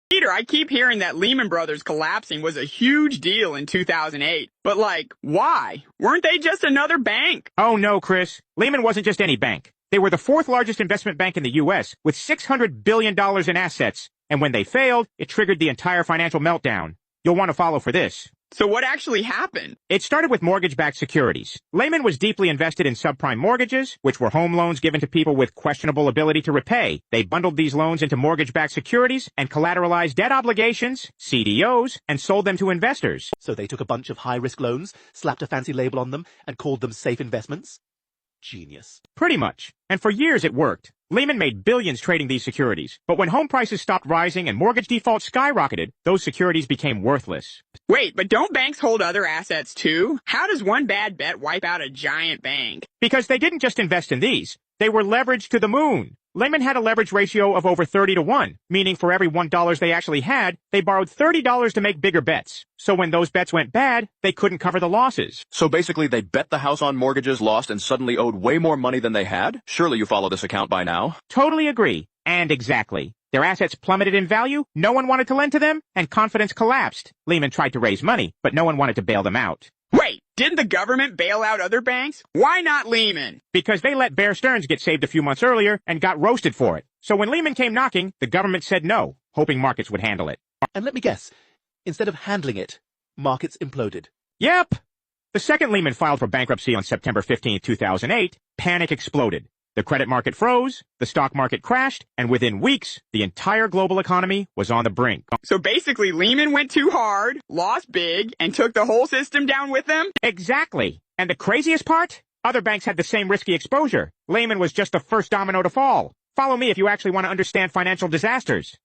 Peter, I keep hearing that Lehman Brothers collapsing was a huge deal in 2008. But why? Weren't they just another bank? Oh no, Chris. Lehman wasn't just any bank. They were the fourth largest investment bank in the U.S. with $600 billion in assets. And when they failed, it triggered the entire financial meltdown. You'll want to follow for this. So what actually happened? It started with mortgage-backed securities. Lehman was deeply invested in subprime mortgages, which were home loans given to people with questionable ability to repay. They bundled these loans into mortgage-backed securities and collateralized debt obligations, CDOs, and sold them to investors. So they took a bunch of high-risk loans, slapped a fancy label on them, and called them safe investments? Genius. Pretty much. And for years it worked. Lehman made billions trading these securities. But when home prices stopped rising and mortgage defaults skyrocketed, those securities became worthless. Wait, but don't banks hold other assets too? How does one bad bet wipe out a giant bank? Because they didn't just invest in these. They were leveraged to the moon. Lehman had a leverage ratio of over 30-to-1, meaning for every $1 they actually had, they borrowed $30 to make bigger bets. So when those bets went bad, they couldn't cover the losses. So basically they bet the house on mortgages, lost, and suddenly owed way more money than they had? Surely you follow this account by now. Totally agree. And exactly. Their assets plummeted in value, no one wanted to lend to them, and confidence collapsed. Lehman tried to raise money, but no one wanted to bail them out. Wait, didn't the government bail out other banks? Why not Lehman? Because they let Bear Stearns get saved a few months earlier and got roasted for it. So when Lehman came knocking, the government said no, hoping markets would handle it. And let me guess, instead of handling it, markets imploded. Yep. The second Lehman filed for bankruptcy on September 15, 2008, panic exploded. The credit market froze, the stock market crashed, and within weeks, the entire global economy was on the brink. So basically Lehman went too hard, lost big, and took the whole system down with them? Exactly. And the craziest part? Other banks had the same risky exposure. Lehman was just the first domino to fall. Follow me if you actually want to understand financial disasters.